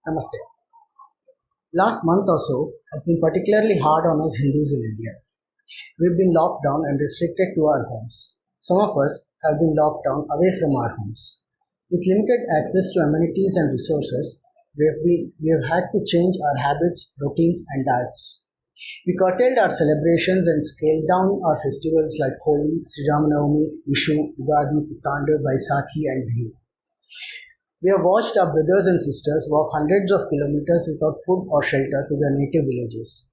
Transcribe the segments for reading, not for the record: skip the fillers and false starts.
Namaste. Last month or so has been particularly hard on us Hindus in India. We've been locked down and restricted to our homes. Some of us have been locked down away from our homes. With limited access to amenities and resources, we have had to change our habits, routines, and diets. We curtailed our celebrations and scaled down our festivals like Holi, Sri Ramanavami, Vishu, Ugadi, Puthandu, Baisakhi, and Bihu. We have watched our brothers and sisters walk hundreds of kilometers without food or shelter to their native villages.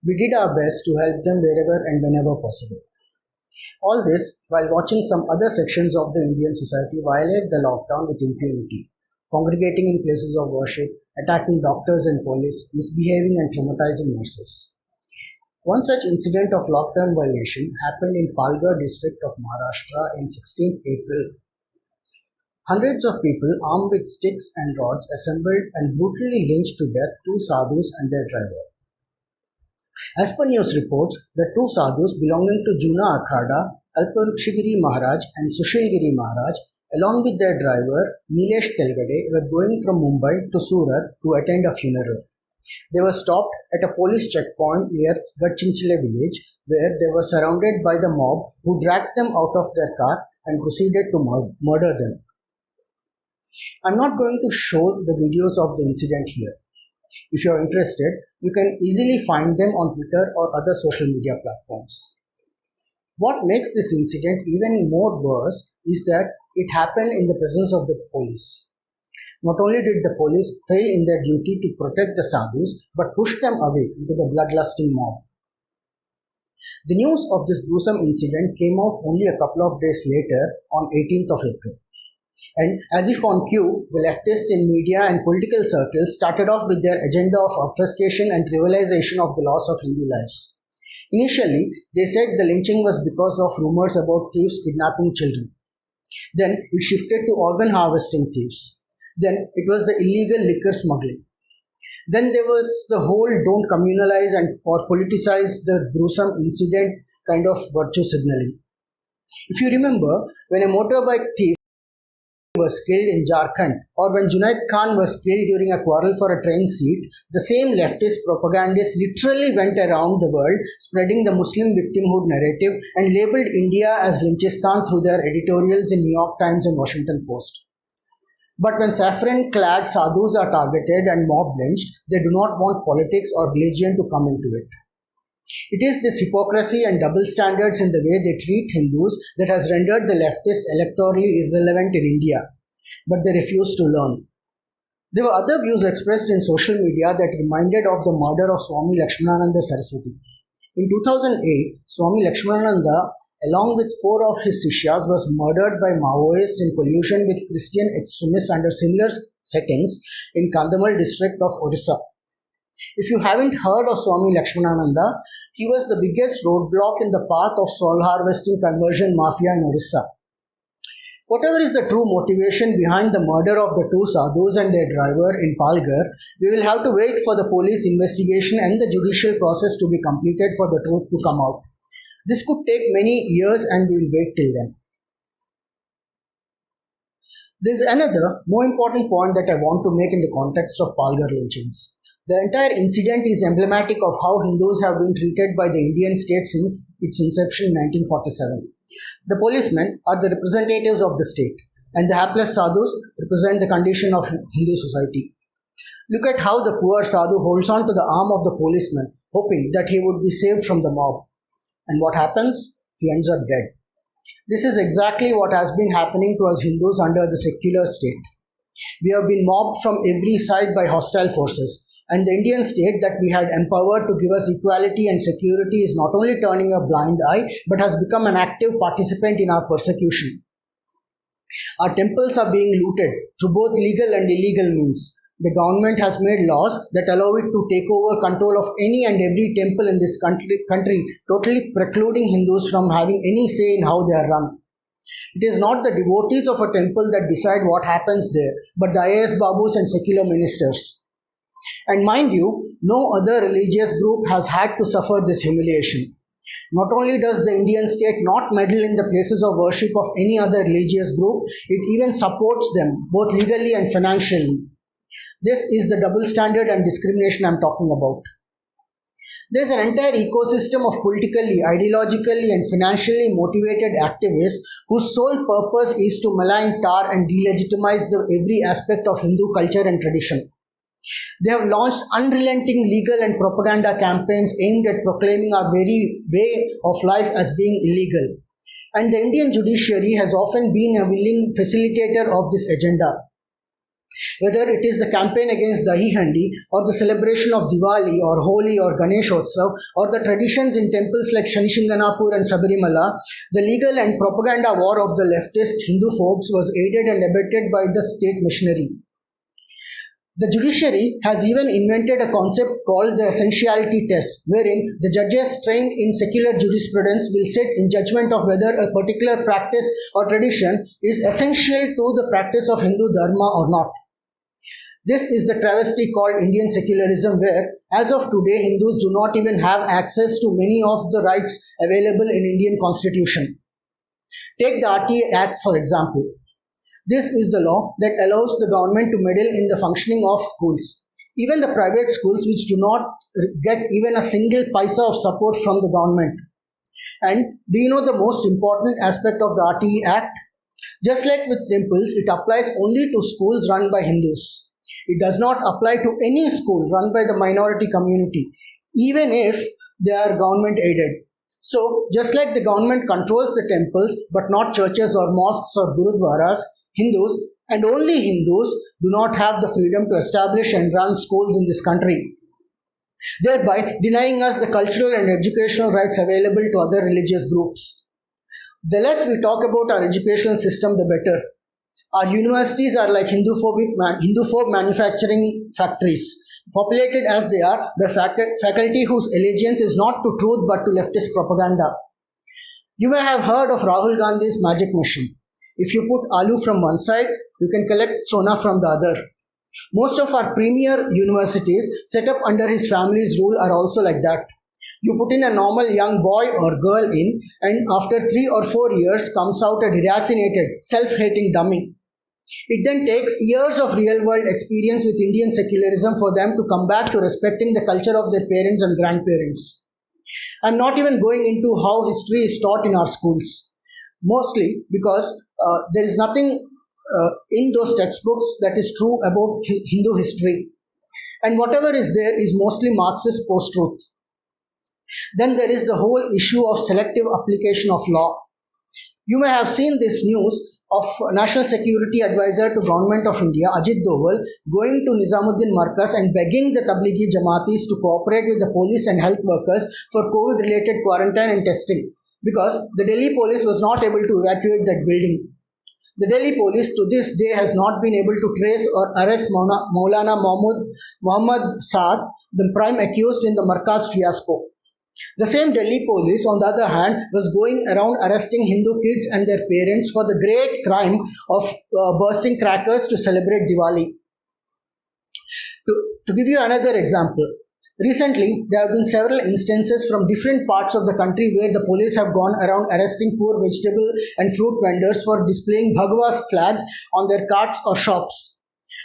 We did our best to help them wherever and whenever possible. All this while watching some other sections of the Indian society violate the lockdown with impunity, congregating in places of worship, attacking doctors and police, misbehaving and traumatizing nurses. One such incident of lockdown violation happened in Palghar district of Maharashtra in 16th April. Hundreds of people armed with sticks and rods assembled and brutally lynched to death two sadhus and their driver. As per news reports, the two sadhus belonging to Juna Akhada, Kalpvrukshagiri Maharaj and Sushilgiri Maharaj, along with their driver Nilesh Telgade, were going from Mumbai to Surat to attend a funeral. They were stopped at a police checkpoint near Gadchinchile village, where they were surrounded by the mob who dragged them out of their car and proceeded to murder them. I'm not going to show the videos of the incident here. If you are interested, you can easily find them on Twitter or other social media platforms. What makes this incident even more worse is that it happened in the presence of the police. Not only did the police fail in their duty to protect the sadhus, but pushed them away into the bloodlusting mob. The news of this gruesome incident came out only a couple of days later on 18th of April. And as if on cue, the leftists in media and political circles started off with their agenda of obfuscation and trivialization of the loss of Hindu lives. Initially, they said the lynching was because of rumors about thieves kidnapping children. Then it shifted to organ harvesting thieves. Then it was the illegal liquor smuggling. Then there was the whole don't communalize and or politicize the gruesome incident kind of virtue signaling. If you remember, when a motorbike thief was killed in Jharkhand, or when Junaid Khan was killed during a quarrel for a train seat, the same leftist propagandists literally went around the world spreading the Muslim victimhood narrative and labeled India as Lynchistan through their editorials in New York Times and Washington Post. But when saffron-clad sadhus are targeted and mob lynched, they do not want politics or religion to come into it. It is this hypocrisy and double standards in the way they treat Hindus that has rendered the leftists electorally irrelevant in India, but they refuse to learn. There were other views expressed in social media that reminded of the murder of Swami Lakshmanananda Saraswati. In 2008, Swami Lakshmanananda, along with 4 of his Sishyas, was murdered by Maoists in collusion with Christian extremists under similar settings in Kandhamal district of Orissa. If you haven't heard of Swami Lakshmanananda, he was the biggest roadblock in the path of soil harvesting conversion mafia in Orissa. Whatever is the true motivation behind the murder of the 2 sadhus and their driver in Palghar, we will have to wait for the police investigation and the judicial process to be completed for the truth to come out. This could take many years and we will wait till then. There is another, more important point that I want to make in the context of Palghar lynchings. The entire incident is emblematic of how Hindus have been treated by the Indian state since its inception in 1947. The policemen are the representatives of the state, and the hapless sadhus represent the condition of Hindu society. Look at how the poor sadhu holds on to the arm of the policeman, hoping that he would be saved from the mob. And what happens? He ends up dead. This is exactly what has been happening to us Hindus under the secular state. We have been mobbed from every side by hostile forces. And the Indian state that we had empowered to give us equality and security is not only turning a blind eye, but has become an active participant in our persecution. Our temples are being looted through both legal and illegal means. The government has made laws that allow it to take over control of any and every temple in this country, totally precluding Hindus from having any say in how they are run. It is not the devotees of a temple that decide what happens there, but the IAS Babus and secular ministers. And mind you, no other religious group has had to suffer this humiliation. Not only does the Indian state not meddle in the places of worship of any other religious group, it even supports them both legally and financially. This is the double standard and discrimination I'm talking about. There's an entire ecosystem of politically, ideologically, and financially motivated activists whose sole purpose is to malign, tar, and delegitimize every aspect of Hindu culture and tradition. They have launched unrelenting legal and propaganda campaigns aimed at proclaiming our very way of life as being illegal. And the Indian judiciary has often been a willing facilitator of this agenda. Whether it is the campaign against Dahi Handi or the celebration of Diwali or Holi or Ganeshotsav or the traditions in temples like Shanishinganapur and Sabarimala, the legal and propaganda war of the leftist Hindu phobes was aided and abetted by the state machinery. The judiciary has even invented a concept called the essentiality test, wherein the judges trained in secular jurisprudence will sit in judgment of whether a particular practice or tradition is essential to the practice of Hindu Dharma or not. This is the travesty called Indian secularism, where, as of today, Hindus do not even have access to many of the rights available in Indian Constitution. Take the RTA Act, for example. This is the law that allows the government to meddle in the functioning of schools. Even the private schools which do not get even a single paisa of support from the government. And do you know the most important aspect of the RTA Act? Just like with temples, it applies only to schools run by Hindus. It does not apply to any school run by the minority community, even if they are government aided. So, just like the government controls the temples but not churches or mosques or gurudwaras, Hindus, and only Hindus, do not have the freedom to establish and run schools in this country, thereby denying us the cultural and educational rights available to other religious groups. The less we talk about our educational system, the better. Our universities are like Hinduphobe manufacturing factories, populated as they are by faculty whose allegiance is not to truth but to leftist propaganda. You may have heard of Rahul Gandhi's magic machine. If you put aloo from one side, you can collect sona from the other. Most of our premier universities set up under his family's rule are also like that. You put in a normal young boy or girl in, and after 3 or 4 years comes out a deracinated, self-hating dummy. It then takes years of real-world experience with Indian secularism for them to come back to respecting the culture of their parents and grandparents. I'm not even going into how history is taught in our schools. Mostly because there is nothing in those textbooks that is true about Hindu history. And whatever is there is mostly Marxist post-truth. Then there is the whole issue of selective application of law. You may have seen this news of National Security Advisor to Government of India, Ajit Doval, going to Nizamuddin Markaz and begging the Tablighi Jamaatis to cooperate with the police and health workers for COVID-related quarantine and testing, because the Delhi police was not able to evacuate that building. The Delhi police to this day has not been able to trace or arrest Maulana Muhammad Saad, the prime accused in the Markaz fiasco. The same Delhi police, on the other hand, was going around arresting Hindu kids and their parents for the great crime of bursting crackers to celebrate Diwali. To give you another example, recently there have been several instances from different parts of the country where the police have gone around arresting poor vegetable and fruit vendors for displaying Bhagwa flags on their carts or shops.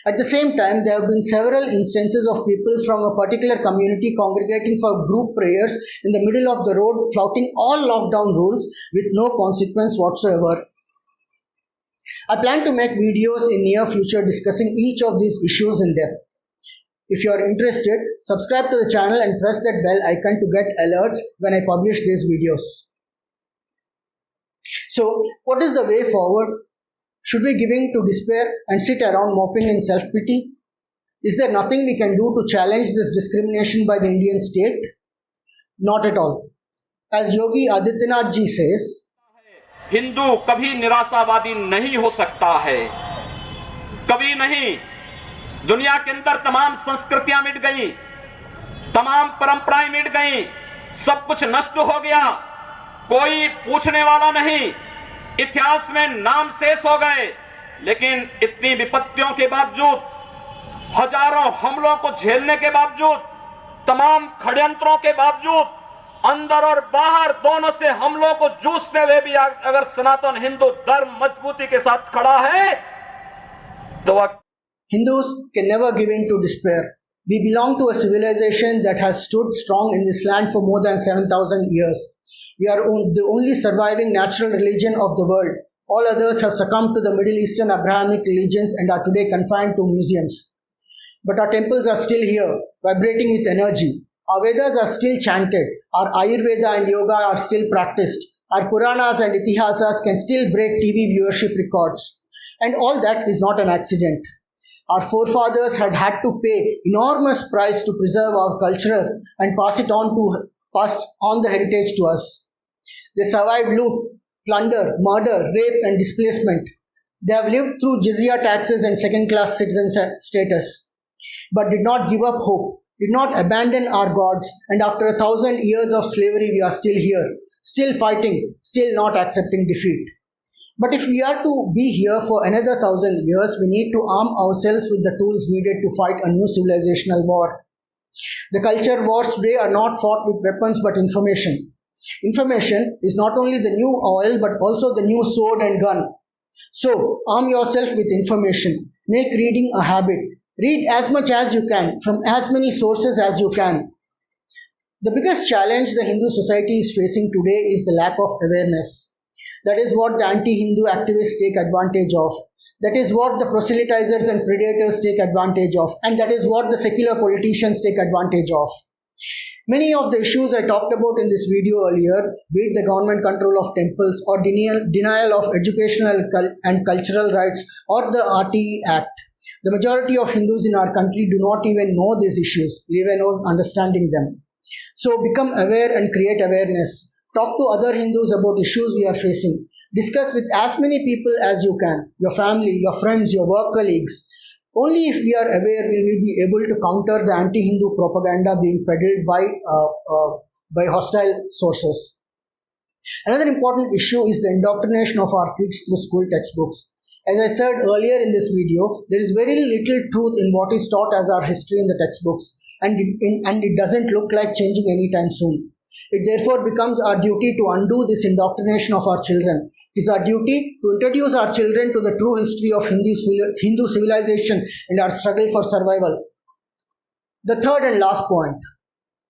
At the same time, there have been several instances of people from a particular community congregating for group prayers in the middle of the road, flouting all lockdown rules with no consequence whatsoever. I plan to make videos in near future discussing each of these issues in depth. If you are interested, subscribe to the channel and press that bell icon to get alerts when I publish these videos. So, what is the way forward? Should we give in to despair and sit around moping in self-pity? Is there nothing we can do to challenge this discrimination by the Indian state? Not at all. As Yogi Adityanath ji says, Hindu कभी निराशावादी नहीं हो सकता है, कभी नहीं। दुनिया के अंदर तमाम संस्कृतियां मिट गई, तमाम परंपराएं मिट गई, सब कुछ नष्ट हो गया, कोई पूछने वाला नहीं, इतिहास में नाम शेष हो गए। लेकिन इतनी विपत्तियों के बावजूद, हजारों हमलों को झेलने के बावजूद, तमाम षड्यंत्रों के बावजूद, अंदर और बाहर दोनों से हमलों को जूझते हुए भी अगर सनातन हिंदू धर्म मजबूती के साथ खड़ा है तो Hindus can never give in to despair. We belong to a civilization that has stood strong in this land for more than 7,000 years. We are the only surviving natural religion of the world. All others have succumbed to the Middle Eastern Abrahamic religions and are today confined to museums. But our temples are still here, vibrating with energy. Our Vedas are still chanted. Our Ayurveda and Yoga are still practiced. Our Puranas and Itihasas can still break TV viewership records. And all that is not an accident. Our forefathers had to pay enormous price to preserve our culture and pass on the heritage to us. They survived loot, plunder, murder, rape, and displacement. They have lived through jizya taxes and second-class citizen status, but did not give up hope, did not abandon our gods, and after 1,000 years of slavery, we are still here, still fighting, still not accepting defeat. But if we are to be here for another 1,000 years, we need to arm ourselves with the tools needed to fight a new civilizational war. The culture wars today are not fought with weapons but information. Information is not only the new oil but also the new sword and gun. So, arm yourself with information. Make reading a habit. Read as much as you can from as many sources as you can. The biggest challenge the Hindu society is facing today is the lack of awareness. That is what the anti-Hindu activists take advantage of. That is what the proselytizers and predators take advantage of. And that is what the secular politicians take advantage of. Many of the issues I talked about in this video earlier, be it the government control of temples or denial of educational and cultural rights or the RTE Act, the majority of Hindus in our country do not even know these issues, leave alone understanding them. So become aware and create awareness. Talk to other Hindus about issues we are facing. Discuss with as many people as you can, your family, your friends, your work colleagues. Only if we are aware will we be able to counter the anti-Hindu propaganda being peddled by hostile sources. Another important issue is the indoctrination of our kids through school textbooks. As I said earlier in this video, there is very little truth in what is taught as our history in the textbooks, and it doesn't look like changing anytime soon. It therefore becomes our duty to undo this indoctrination of our children. It is our duty to introduce our children to the true history of Hindu civilization and our struggle for survival. The third and last point,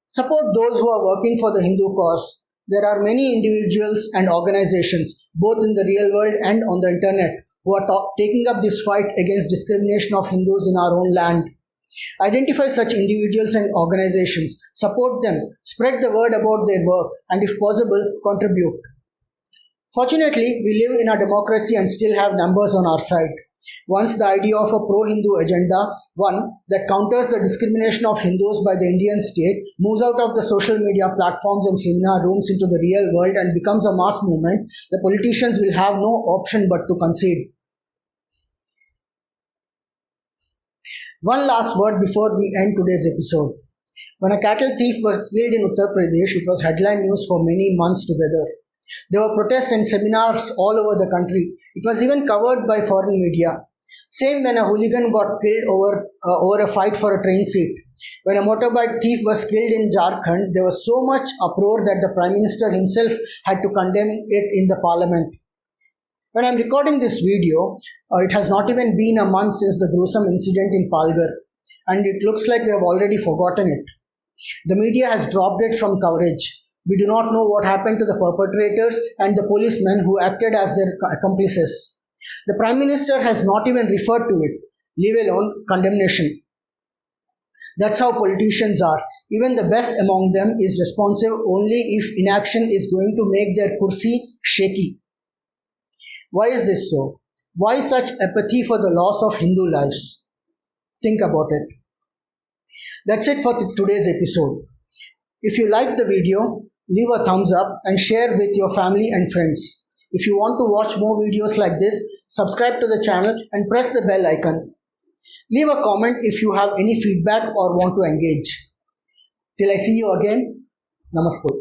support those who are working for the Hindu cause. There are many individuals and organizations, both in the real world and on the internet, who are taking up this fight against discrimination of Hindus in our own land. Identify such individuals and organizations, support them, spread the word about their work, and if possible, contribute. Fortunately, we live in a democracy and still have numbers on our side. Once the idea of a pro-Hindu agenda, one that counters the discrimination of Hindus by the Indian state, moves out of the social media platforms and seminar rooms into the real world and becomes a mass movement, the politicians will have no option but to concede. One last word before we end today's episode. When a cattle thief was killed in Uttar Pradesh, it was headline news for many months together. There were protests and seminars all over the country. It was even covered by foreign media. Same when a hooligan got killed over a fight for a train seat. When a motorbike thief was killed in Jharkhand, there was so much uproar that the Prime Minister himself had to condemn it in the parliament. When I'm recording this video, it has not even been a month since the gruesome incident in Palghar, and it looks like we have already forgotten it. The media has dropped it from coverage. We do not know what happened to the perpetrators and the policemen who acted as their accomplices. The Prime Minister has not even referred to it, leave alone condemnation. That's how politicians are. Even the best among them is responsive only if inaction is going to make their kursi shaky. Why is this so? Why such apathy for the loss of Hindu lives? Think about it. That's it for today's episode. If you liked the video, leave a thumbs up and share with your family and friends. If you want to watch more videos like this, subscribe to the channel and press the bell icon. Leave a comment if you have any feedback or want to engage. Till I see you again, Namaste.